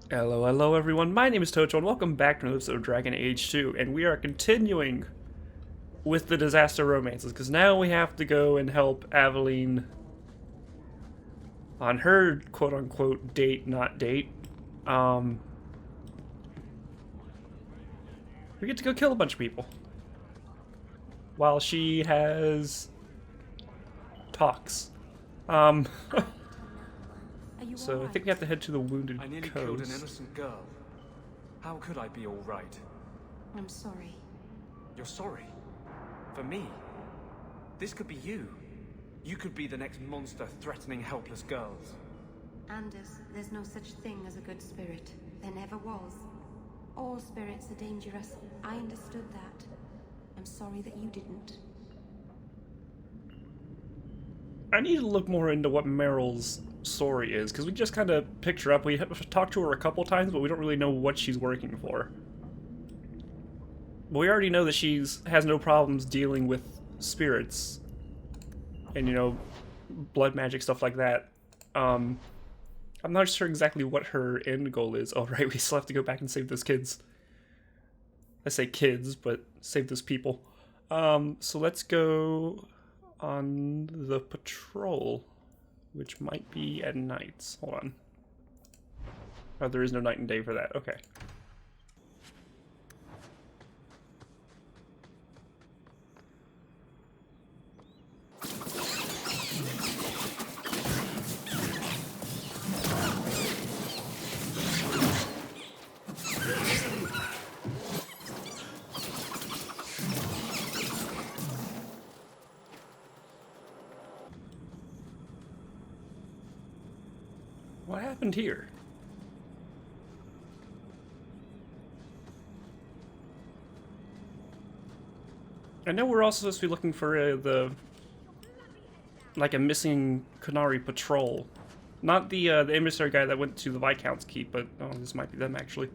Hello everyone, my name is Tocho and welcome back to another episode of Dragon Age 2, and we are continuing with the disaster romances, because now we have to go and help Aveline on her quote-unquote date, not date. We get to go kill a bunch of people, while she has talks. So I think we have to head to the Wounded I nearly Coast. killed an innocent girl. How could I be all right? I'm sorry. You're sorry? For me? This could be you. You could be the next monster threatening helpless girls. Anders, there's no such thing as a good spirit. There never was. All spirits are dangerous. I understood that. I'm sorry that you didn't. I need to look more into what Meryl's story is, because we just kind of picked her up. We have talked to her a couple times, but we don't really know what she's working for. But we already know that has no problems dealing with spirits and, blood magic, stuff like that. I'm not sure exactly what her end goal is. Oh, right, we still have to go back and save those kids. I say kids, but save those people. So let's go on the patrol, which might be at nights. Hold on. Oh, there is no night and day for that. Okay. What happened here? I know we're also supposed to be looking for a missing Qunari patrol. Not the emissary guy that went to the Viscount's Keep, but oh, this might be them actually.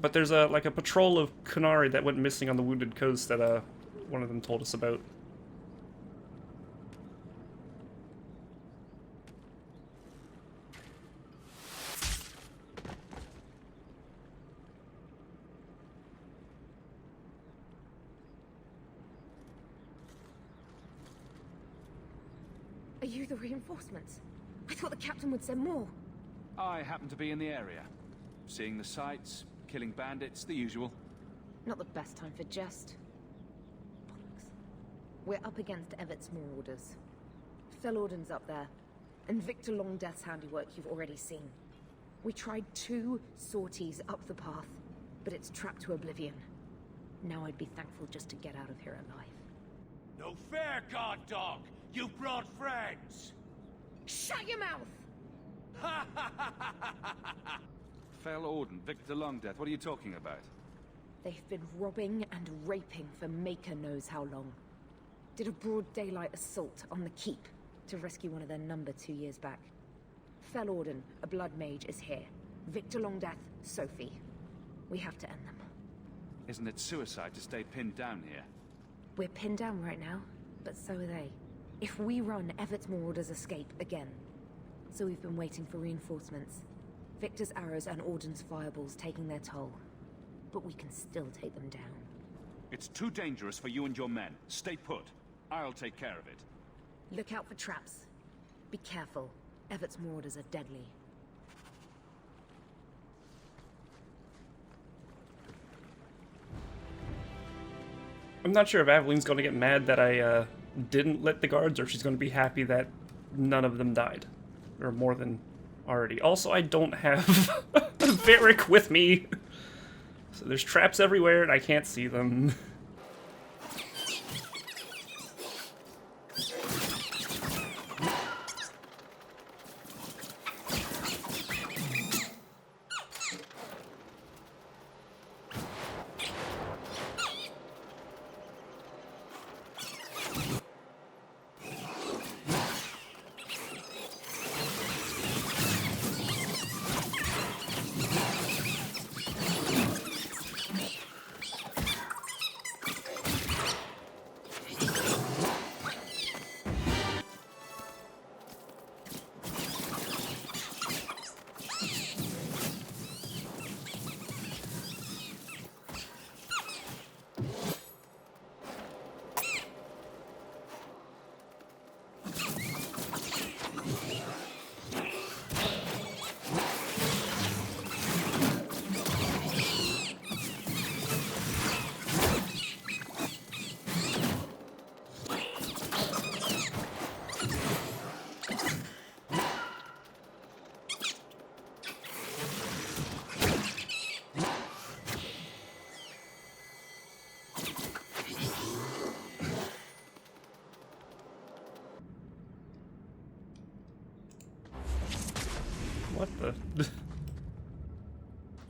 But there's a patrol of Qunari that went missing on the Wounded Coast that one of them told us about. Are you the reinforcements? I thought the captain would send more. I happen to be in the area. Seeing the sights, killing bandits, the usual. Not the best time for jest. Bollocks. We're up against Evert's marauders. Fellorden's up there, and Victor Longdeath's handiwork you've already seen. We tried 2 sorties up the path, but it's trapped to oblivion. Now I'd be thankful just to get out of here alive. No fair, guard dog! You brought friends! Shut your mouth! Fell Orden, Victor Longdeath, what are you talking about? They've been robbing and raping for Maker knows how long. Did a broad daylight assault on the keep to rescue one of their number 2 years back. Fell Orden, a blood mage, is here. Victor Longdeath, Sophie. We have to end them. Isn't it suicide to stay pinned down here? We're pinned down right now, but so are they. If we run, Evert's marauders escape again. So we've been waiting for reinforcements. Victor's arrows and Orden's fireballs taking their toll. But we can still take them down. It's too dangerous for you and your men. Stay put. I'll take care of it. Look out for traps. Be careful. Evert's marauders are deadly. I'm not sure if Aveline's going to get mad that I didn't let the guards, or if she's going to be happy that none of them died. Or more than already. Also, I don't have Varric with me. So there's traps everywhere and I can't see them.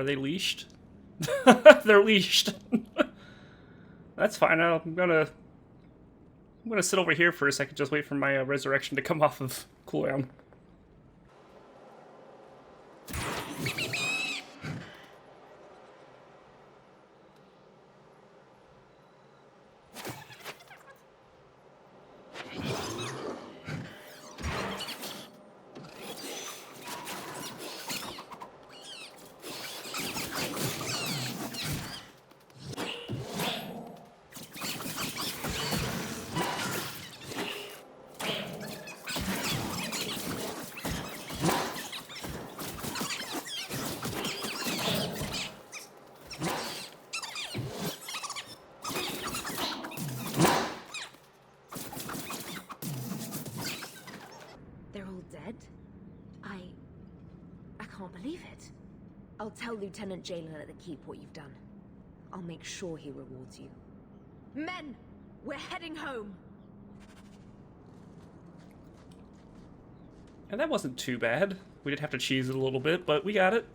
Are they leashed? They're leashed. That's fine. I'm gonna sit over here for a second, just wait for my resurrection to come off of cooldown. They're all dead? I can't believe it. I'll tell Lieutenant Jalen at the keep what you've done. I'll make sure he rewards you. Men! We're heading home! And that wasn't too bad. We did have to cheese it a little bit, but we got it.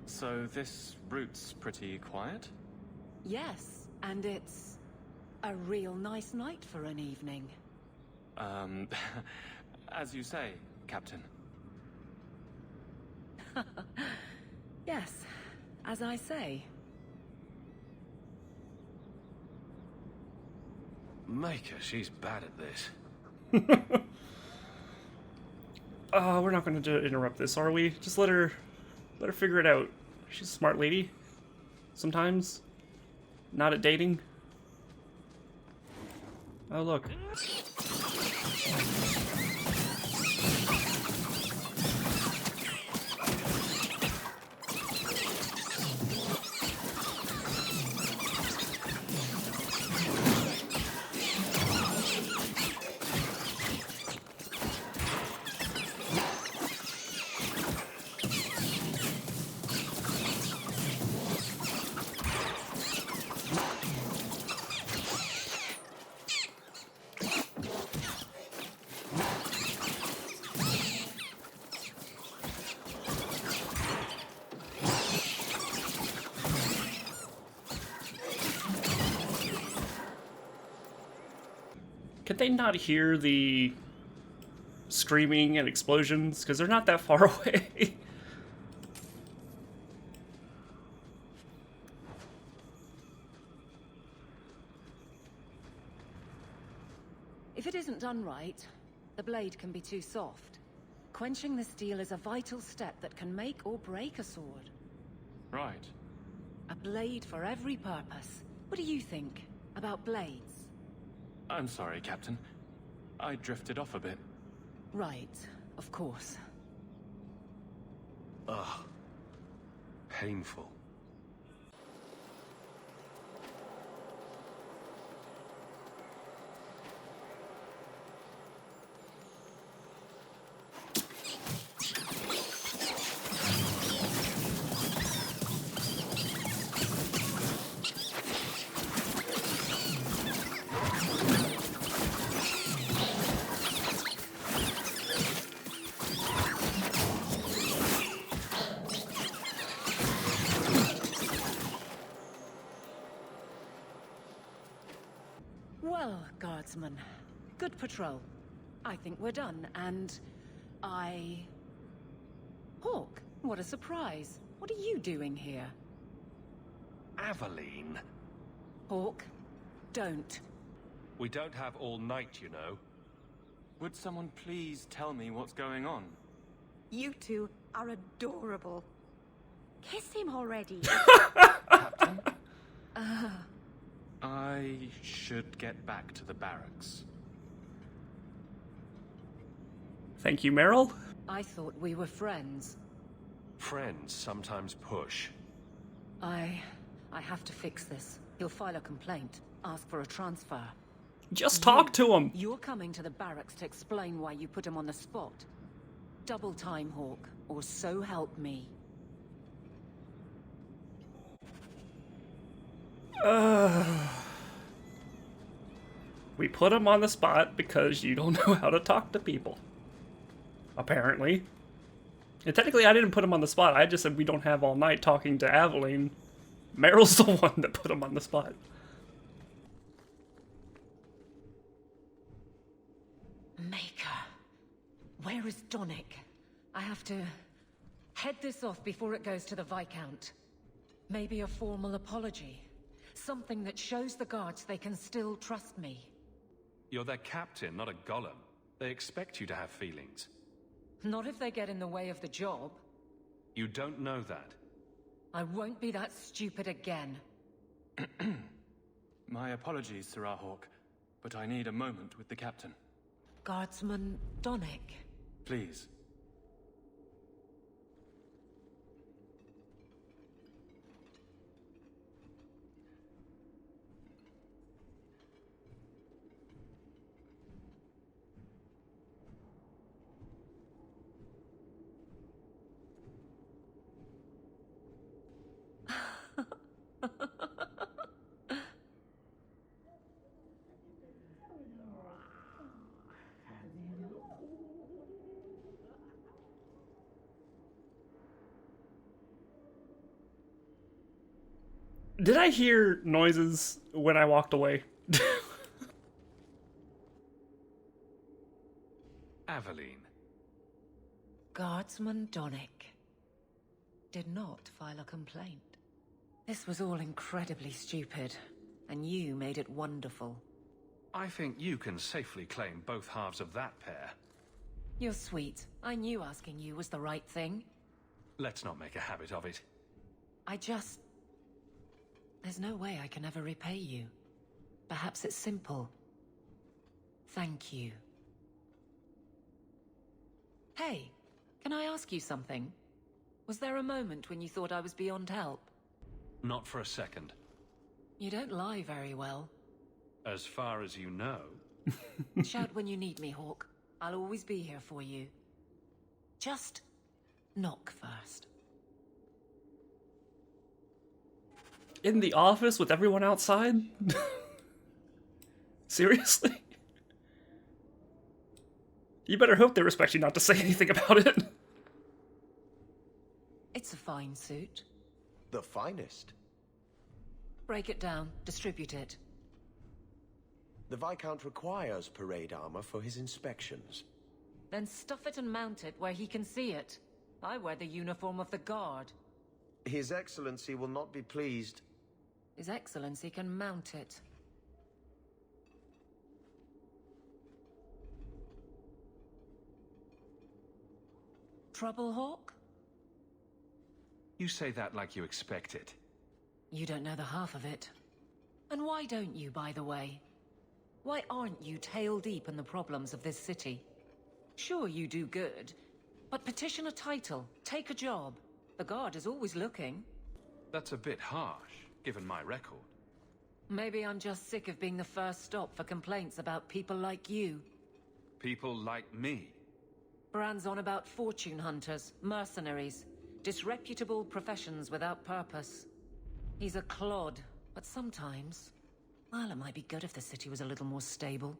So this route's pretty quiet? Yes, and it's a real nice night for an evening. As you say, Captain. Yes, as I say. Maker, she's bad at this. We're not going to interrupt this, are we? Just let her figure it out. She's a smart lady. Sometimes. Not at dating. Oh, look. Could they not hear the screaming and explosions? Because they're not that far away. If it isn't done right, the blade can be too soft. Quenching the steel is a vital step that can make or break a sword. Right. A blade for every purpose. What do you think about blades? I'm sorry, Captain. I drifted off a bit. Right, of course. Ugh. Painful. Well, Guardsman, good patrol. I think we're done, and Hawk, what a surprise. What are you doing here? Aveline. Hawk, don't. We don't have all night, you know. Would someone please tell me what's going on? You two are adorable. Kiss him already. Captain? I should get back to the barracks. Thank you, Meryl. I thought we were friends. Friends sometimes push. I have to fix this. He'll file a complaint, ask for a transfer. Just talk to him. You're coming to the barracks to explain why you put him on the spot. Double time, Hawk, or so help me. We put him on the spot because you don't know how to talk to people. Apparently. And technically, I didn't put him on the spot. I just said we don't have all night talking to Aveline. Meryl's the one that put him on the spot. Maker. Where is Donnic? I have to head this off before it goes to the Viscount. Maybe a formal apology. Something that shows the guards they can still trust me. You're their captain, not a golem. They expect you to have feelings. Not if they get in the way of the job. You don't know that. I won't be that stupid again. My apologies, Sir Hawk, but I need a moment with the captain. Guardsman Donnic. Please. Did I hear noises when I walked away? Aveline. Guardsman Donnic did not file a complaint. This was all incredibly stupid, and you made it wonderful. I think you can safely claim both halves of that pair. You're sweet. I knew asking you was the right thing. Let's not make a habit of it. There's no way I can ever repay you. Perhaps it's simple. Thank you. Hey, can I ask you something? Was there a moment when you thought I was beyond help? Not for a second. You don't lie very well. As far as you know. Shout when you need me, Hawk. I'll always be here for you. Just knock first. In the office with everyone outside? Seriously? You better hope they respect you not to say anything about it. It's a fine suit. The finest. Break it down, distribute it. The Viscount requires parade armor for his inspections. Then stuff it and mount it where he can see it. I wear the uniform of the Guard. His Excellency will not be pleased. His Excellency can mount it. Trouble, Hawk? You say that like you expect it. You don't know the half of it. And why don't you, by the way? Why aren't you tail deep in the problems of this city? Sure, you do good, but petition a title, take a job. The Guard is always looking. That's a bit harsh, given my record. Maybe I'm just sick of being the first stop for complaints about people like you. People like me. Brand's on about fortune hunters, mercenaries, disreputable professions without purpose. He's a clod, but sometimes, well, it might be good if the city was a little more stable.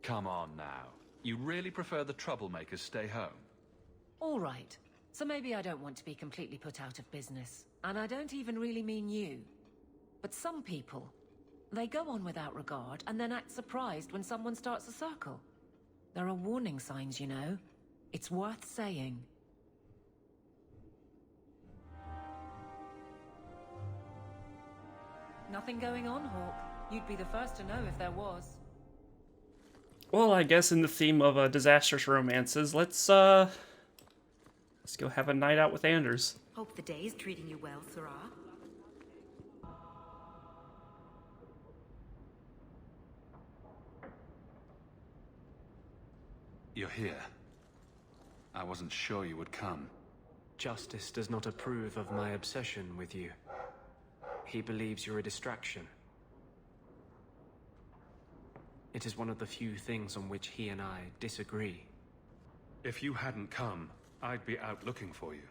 Come on now. You really prefer the troublemakers stay home? All right. So maybe I don't want to be completely put out of business. And I don't even really mean you. But some people, they go on without regard and then act surprised when someone starts a circle. There are warning signs, you know. It's worth saying. Nothing going on, Hawk. You'd be the first to know if there was. Well, I guess in the theme of disastrous romances, let's Let's go have a night out with Anders. Hope the day is treating you well, Sirrah. You're here. I wasn't sure you would come. Justice does not approve of my obsession with you. He believes you're a distraction. It is one of the few things on which he and I disagree. If you hadn't come, I'd be out looking for you.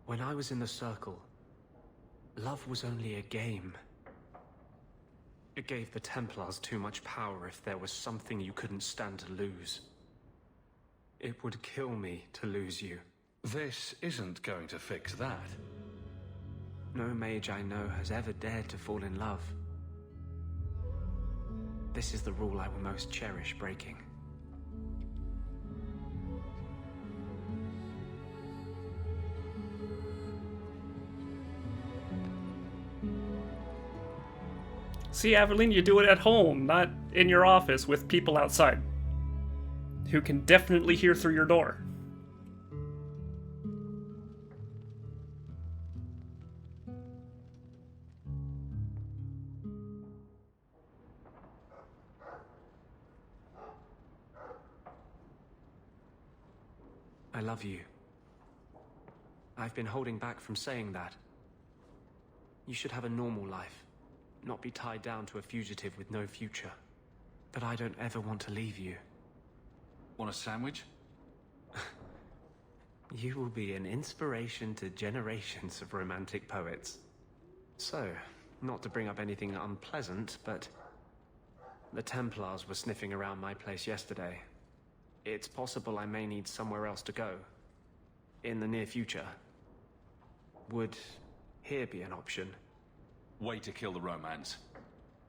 When I was in the Circle, love was only a game. It gave the Templars too much power if there was something you couldn't stand to lose. It would kill me to lose you. This isn't going to fix that. No mage I know has ever dared to fall in love. This is the rule I will most cherish breaking. See, Aveline, you do it at home, not in your office with people outside who can definitely hear through your door. I love you. I've been holding back from saying that. You should have a normal life, not be tied down to a fugitive with no future. But I don't ever want to leave you. Want a sandwich? You will be an inspiration to generations of romantic poets. So, not to bring up anything unpleasant, but the Templars were sniffing around my place yesterday. It's possible I may need somewhere else to go. In the near future. Would here be an option? Way to kill the romance.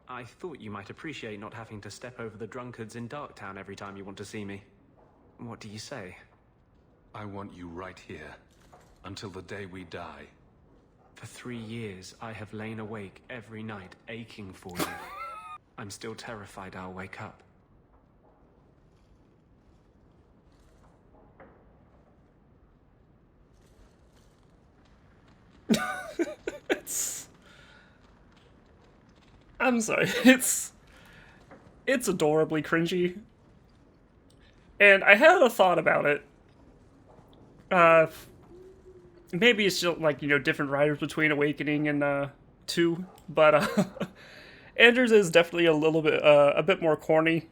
I thought you might appreciate not having to step over the drunkards in Darktown every time you want to see me. What do you say? I want you right here, until the day we die. For 3 years, I have lain awake every night, aching for you. I'm still terrified I'll wake up. I'm sorry, it's adorably cringy. And I had a thought about it. Maybe it's just like, different writers between Awakening and 2, but Anders is definitely a bit more corny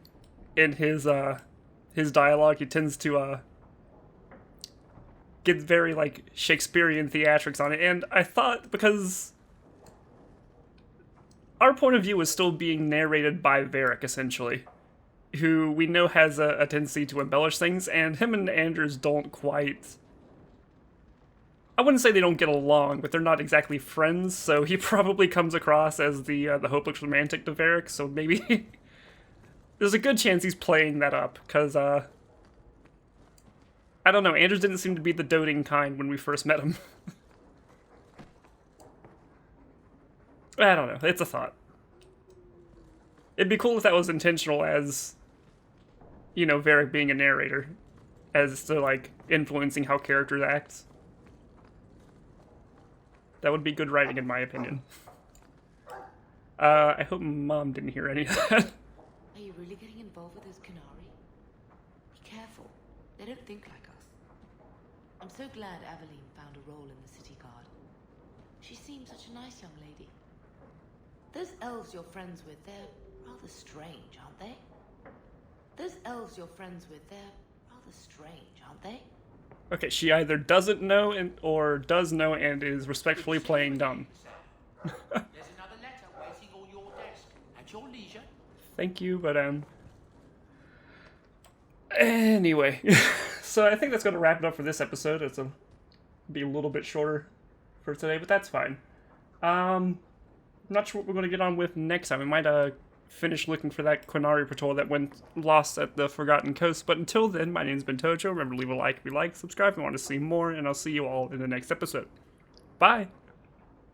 in his dialogue. He tends to get very like Shakespearean theatrics on it, and I thought, because our point of view is still being narrated by Varric, essentially, who we know has a tendency to embellish things, and him and Anders don't quite... I wouldn't say they don't get along, but they're not exactly friends, so he probably comes across as the hopeless romantic to Varric, so maybe... there's a good chance he's playing that up, because, I don't know, Anders didn't seem to be the doting kind when we first met him. I don't know, it's a thought. It'd be cool if that was intentional as, Varric being a narrator, as to, like, influencing how characters act. That would be good writing, in my opinion. I hope Mom didn't hear any of that. Are you really getting involved with those Qunari? Be careful. They don't think like us. I'm so glad Aveline found a role in the City Guard. She seems such a nice young lady. Those elves you're friends with, they're rather strange, aren't they? Those elves you're friends with, they're rather strange, aren't they? Okay, she either doesn't know or does know and is respectfully playing dumb. There's another letter waiting on your desk. At your leisure. Thank you, but anyway, so I think that's going to wrap it up for this episode. It'll be a little bit shorter for today, but that's fine. Not sure what we're going to get on with next time. We might finish looking for that Qunari patrol that went lost at the Forgotten Coast. But until then, my name's been Tojo. Remember to leave a like if you like, subscribe if you want to see more, and I'll see you all in the next episode. Bye!